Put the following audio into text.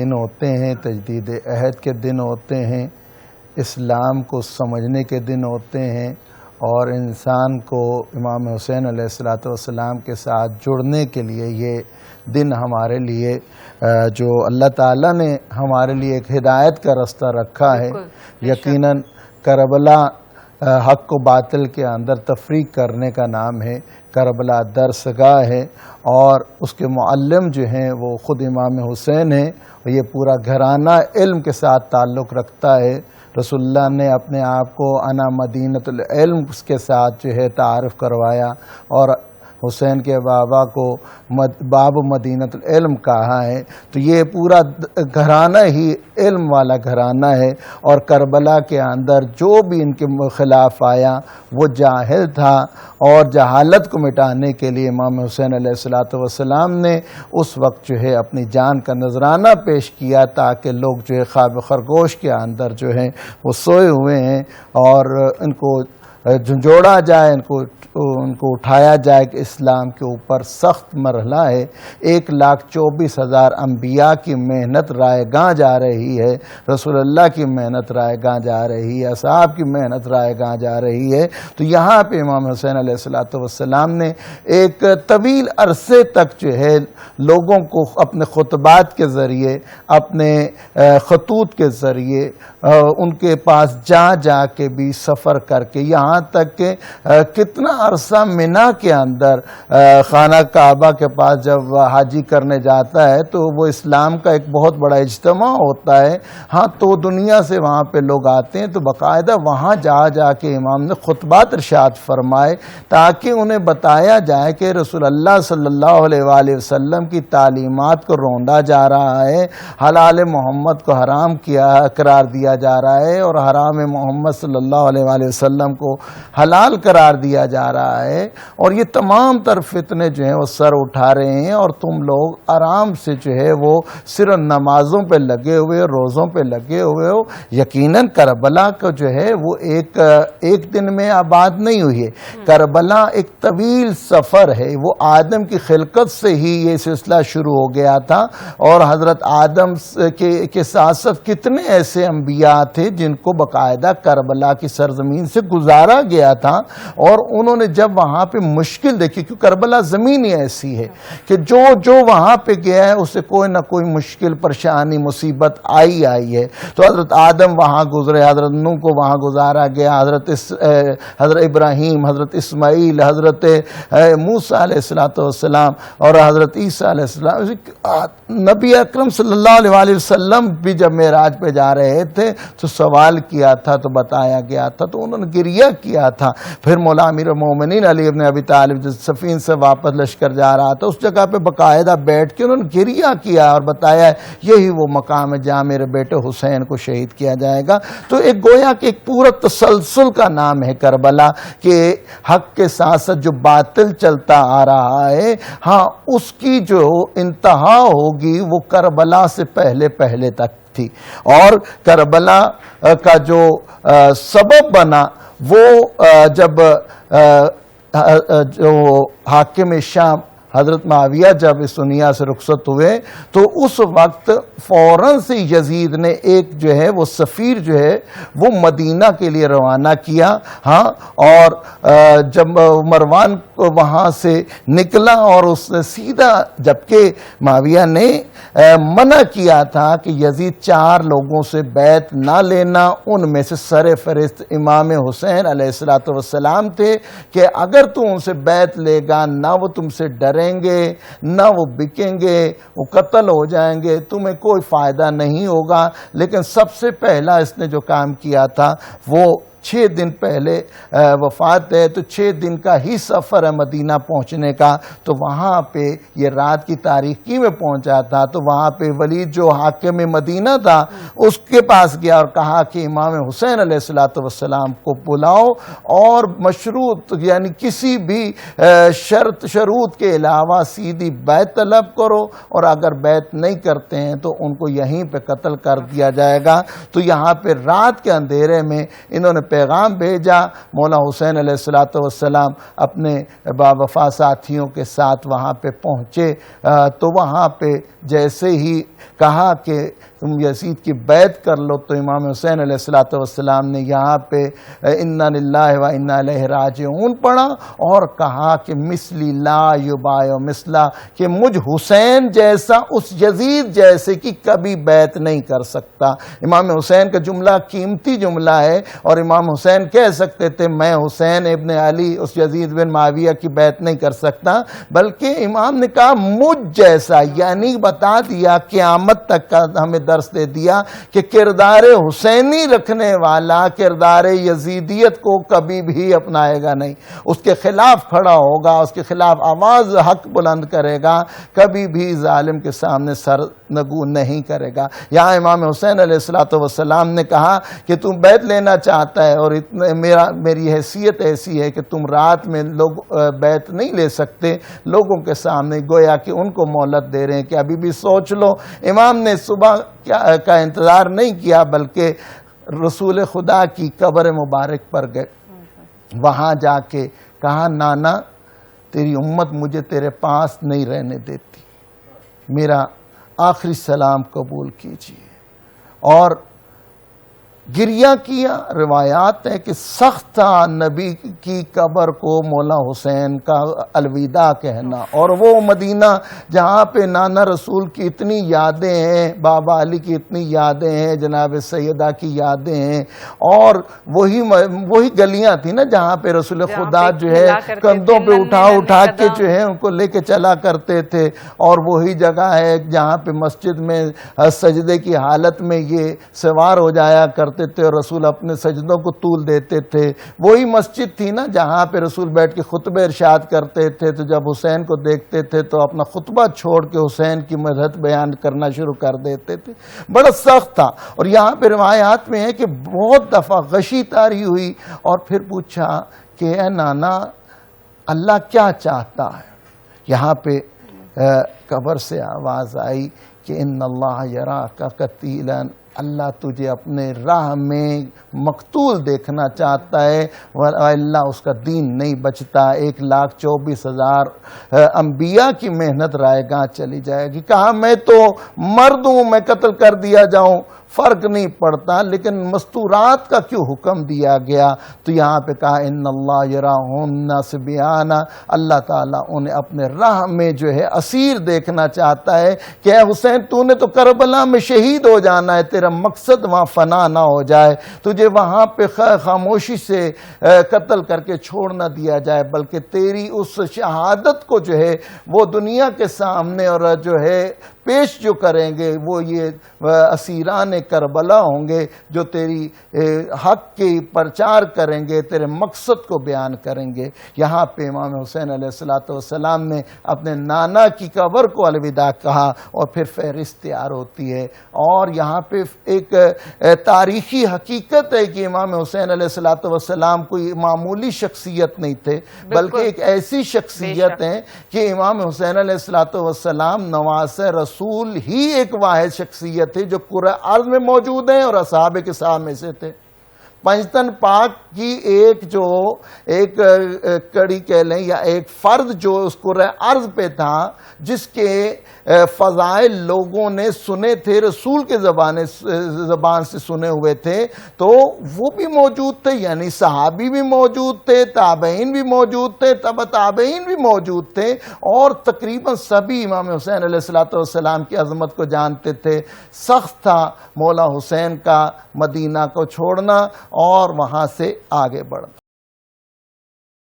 دن ہوتے ہیں، تجدید عہد کے دن ہوتے ہیں، اسلام کو سمجھنے کے دن ہوتے ہیں، اور انسان کو امام حسین علیہ السلام کے ساتھ جڑنے کے لیے یہ دن ہمارے لیے جو اللہ تعالیٰ نے ہمارے لیے ایک ہدایت کا رستہ رکھا ہے۔ یقیناً کربلا حق و باطل کے اندر تفریق کرنے کا نام ہے، کربلا درسگاہ ہے، اور اس کے معلم جو ہیں وہ خود امام حسین ہیں، اور یہ پورا گھرانہ علم کے ساتھ تعلق رکھتا ہے۔ رسول اللہ نے اپنے آپ کو انا مدینۃ العلم کے ساتھ جو ہے تعارف کروایا، اور حسین کے بابا کو باب مدینۃ العلم کہا ہے۔ تو یہ پورا گھرانہ ہی علم والا گھرانہ ہے، اور کربلا کے اندر جو بھی ان کے خلاف آیا وہ جاہل تھا، اور جہالت کو مٹانے کے لیے امام حسین علیہ السلام نے اس وقت جو ہے اپنی جان کا نذرانہ پیش کیا، تاکہ لوگ جو ہے خواب خرگوش کے اندر جو ہیں وہ سوئے ہوئے ہیں، اور ان کو جھنجھوڑا جائے، ان کو اٹھایا جائے کہ اسلام کے اوپر سخت مرحلہ ہے۔ 1,24,000 انبیاء کی محنت رائے گاں جا رہی ہے، رسول اللہ کی محنت رائے گاں جا رہی ہے، اصحاب کی محنت رائے گاں جا رہی ہے۔ تو یہاں پہ امام حسین علیہ السلام نے ایک طویل عرصے تک جو ہے لوگوں کو اپنے خطبات کے ذریعے، اپنے خطوط کے ذریعے ان کے پاس جا کے بھی سفر کر کے، یہاں تک کہ کتنا عرصہ مینا کے اندر خانہ کعبہ کے پاس جب حاجی کرنے جاتا ہے تو وہ اسلام کا ایک بہت بڑا اجتماع ہوتا ہے، ہاں تو دنیا سے وہاں پہ لوگ آتے ہیں، تو باقاعدہ وہاں جا کے امام نے خطبات ارشاد فرمائے، تاکہ انہیں بتایا جائے کہ رسول اللہ صلی اللہ علیہ وآلہ وسلم کی تعلیمات کو روندا جا رہا ہے، حلال محمد کو حرام قرار دیا جا رہا ہے، اور حرام محمد صلی اللہ علیہ وآلہ وسلم کو حلال قرار دیا جا رہا ہے، اور یہ تمام تر فتنے جو ہیں وہ سر اٹھا رہے ہیں، اور تم لوگ آرام سے جو ہے وہ صرف نمازوں پہ لگے ہوئے، روزوں پہ لگے ہوئے ہو۔ یقیناً کربلا کا جو ہے وہ ایک دن میں آباد نہیں ہوئی ہے، کربلا ایک طویل سفر ہے، وہ آدم کی خلقت سے ہی یہ سلسلہ شروع ہو گیا تھا، اور حضرت آدم کے ساتھ ساتھ کتنے ایسے انبیاء تھے جن کو باقاعدہ کربلا کی سرزمین سے گزارا گیا تھا، اور انہوں نے جب وہاں پہ مشکل دیکھی، کیونکہ کربلا زمین ہی ایسی ہے کہ جو وہاں پہ گیا ہے اسے کوئی نہ کوئی مشکل، پریشانی، مصیبت آئی ہے۔ تو حضرت آدم وہاں گزرے، حضرت نوح کو وہاں گزارا گیا، حضرت ابراہیم، حضرت اسماعیل، حضرت موسیٰ علیہ السلام اور حضرت عیسیٰ علیہ السلام۔ نبی اکرم صلی اللہ علیہ وآلہ وسلم بھی جب معراج پہ جا رہے تھے تو سوال کیا تھا، تو بتایا گیا تھا، تو انہوں نے گریہ کیا تھا۔ پھر مولا امیر المومنین علی ابن ابی طالب جب سفین سے واپس لشکر جا رہا تھا، اس جگہ پہ باقاعدہ بیٹھ کے انہوں نے گریہ کیا اور بتایا یہی وہ مقام ہے جہاں میرے بیٹے حسین کو شہید کیا جائے گا۔ تو ایک گویا کہ ایک پورا تسلسل کا نام ہے کربلا، کہ حق کے ساتھ ساتھ جو باطل چلتا آ رہا ہے، ہاں اس کی جو انتہا ہوگی وہ کربلا سے پہلے تک تھی، اور کربلا کا جو سبب بنا وہ جب جو حاکم شام حضرت معاویہ جب اس دنیا سے رخصت ہوئے تو اس وقت فوراً سے یزید نے ایک جو ہے وہ سفیر جو ہے وہ مدینہ کے لیے روانہ کیا، ہاں، اور جب مروان وہاں سے نکلا اور اس نے سیدھا، جبکہ معاویہ نے منع کیا تھا کہ یزید 4 لوگوں سے بیعت نہ لینا، ان میں سے سر فہرست امام حسین علیہ السلام تھے، کہ اگر تو ان سے بیعت لے گا نہ وہ تم سے ڈریں گے، نہ وہ بکیں گے، وہ قتل ہو جائیں گے، تمہیں کوئی فائدہ نہیں ہوگا۔ لیکن سب سے پہلا اس نے جو کام کیا تھا وہ 6 دن پہلے وفات ہے، تو 6 دن کا ہی سفر ہے مدینہ پہنچنے کا، تو وہاں پہ یہ رات کی تاریکی میں پہنچا تھا، تو وہاں پہ ولید جو حاکم مدینہ تھا اس کے پاس گیا اور کہا کہ امام حسین علیہ السلام کو بلاؤ، اور مشروط یعنی کسی بھی شروط کے علاوہ سیدھی بیعت طلب کرو، اور اگر بیعت نہیں کرتے ہیں تو ان کو یہیں پہ قتل کر دیا جائے گا۔ تو یہاں پہ رات کے اندھیرے میں انہوں نے پیغام بھیجا، مولا حسین علیہ السلام اپنے باوفا ساتھیوں کے ساتھ وہاں پہ پہنچے، تو وہاں پہ جیسے ہی کہا کہ تم یزید کی بیعت کر لو، تو امام حسین علیہ السلام نے یہاں پہ انا للہ و انا الیہ راجعون پڑھا اور کہا کہ مثلی لا یبایع مثلا، کہ مجھ حسین جیسا اس یزید جیسے کی کبھی بیعت نہیں کر سکتا۔ امام حسین کا جملہ قیمتی جملہ ہے، اور امام حسین کہہ سکتے تھے میں حسین ابن علی اس یزید بن معاویہ کی بیعت نہیں کر سکتا، بلکہ امام نے کہا مجھ جیسا، یعنی بتا دیا قیامت تک کا ہمیں درس دے دیا کہ کردار حسینی رکھنے والا کردار یزیدیت کو کبھی بھی اپنائے گا نہیں، اس کے خلاف کھڑا ہوگا، اس کے خلاف آواز حق بلند کرے گا، کبھی بھی ظالم کے سامنے سر نگو نہیں کرے گا۔ یہاں امام حسین علیہ السلام نے کہا کہ تم بیعت لینا چاہتا ہے اور میری حیثیت ایسی ہے کہ تم رات میں لوگ بیعت نہیں لے سکتے، لوگوں کے سامنے گویا کہ ان کو مہلت دے رہے ہیں کہ ابھی بھی سوچ لو۔ امام نے صبح کا انتظار نہیں کیا، بلکہ رسول خدا کی قبر مبارک پر گئے، وہاں جا کے کہا نانا تیری امت مجھے تیرے پاس نہیں رہنے دیتی، میرا آخری سلام قبول کیجیے، اور گریہ کیا۔ روایات ہے کہ سخت تھا نبی کی قبر کو مولا حسین کا الوداع کہنا، اور وہ مدینہ جہاں پہ نانا رسول کی اتنی یادیں ہیں، بابا علی کی اتنی یادیں ہیں، جناب سیدہ کی یادیں ہیں، اور وہی گلیاں تھیں نا جہاں پہ رسول خدا جو ہے کندھوں پہ اٹھا کے جو ہے ان کو لے کے چلا کرتے تھے، اور وہی جگہ ہے جہاں پہ مسجد میں سجدے کی حالت میں یہ سوار ہو جایا کرتے تھے اور رسول اپنے سجدوں کو طول دیتے تھے۔ وہی مسجد تھی نا جہاں پہ رسول بیٹھ کے خطبہ ارشاد کرتے تھے، تو جب حسین کو دیکھتے تھے تو اپنا خطبہ چھوڑ کے حسین کی مدحت بیان کرنا شروع کر دیتے تھے۔ بڑا سخت تھا، اور یہاں پہ روایات میں ہے کہ بہت دفعہ غشی طاری ہوئی، اور پھر پوچھا کہ اے نانا اللہ کیا چاہتا ہے؟ یہاں پہ قبر سے آواز آئی کہ ان اللہ یراک قتیلا، اللہ تجھے اپنے راہ میں مقتول دیکھنا چاہتا ہے، اللہ اس کا دین نہیں بچتا۔ 1,24,000 انبیاء کی محنت رائے گاہ چلی جائے گی۔ کہا میں تو مرد ہوں، میں قتل کر دیا جاؤں فرق نہیں پڑتا، لیکن مستورات کا کیوں حکم دیا گیا؟ تو یہاں پہ کہا ان اللہ یراہن صبیانا، اللہ تعالیٰ انہیں اپنے راہ میں جو ہے اسیر دیکھنا چاہتا ہے کہ اے حسین تو نے تو کربلا میں شہید ہو جانا ہے، تیرا مقصد وہاں فنا نہ ہو جائے، تجھے وہاں پہ خاموشی سے قتل کر کے چھوڑ نہ دیا جائے، بلکہ تیری اس شہادت کو جو ہے وہ دنیا کے سامنے اور جو ہے پیش جو کریں گے وہ یہ اسیران کربلا ہوں گے، جو تیری حق کی پرچار کریں گے، تیرے مقصد کو بیان کریں گے۔ یہاں پہ امام حسین علیہ السلام نے اپنے نانا کی قبر کو الوداع کہا، اور پھر فہرست تیار ہوتی ہے۔ اور یہاں پہ ایک تاریخی حقیقت ہے کہ امام حسین علیہ السلام کوئی معمولی شخصیت نہیں تھے، بلکہ ایک ایسی شخصیت ہیں کہ امام حسین علیہ السلام نواز رسول ہی ایک واحد شخصیت ہے جو قرآن ارض میں موجود ہیں اور اصحاب کساء میں سے تھے۔ پنجتن پاک کی ایک کڑی کہہ لیں یا ایک فرد جو اس قرآن ارض پہ تھا، جس کے فضائل لوگوں نے سنے تھے، رسول کے زبان سے سنے ہوئے تھے، تو وہ بھی موجود تھے، یعنی صحابی بھی موجود تھے، تابعین بھی موجود تھے، تبع تابعین بھی موجود تھے، اور تقریباً سبھی امام حسین علیہ السلام کی عظمت کو جانتے تھے۔ سخت تھا مولا حسین کا مدینہ کو چھوڑنا اور وہاں سے آگے بڑھنا۔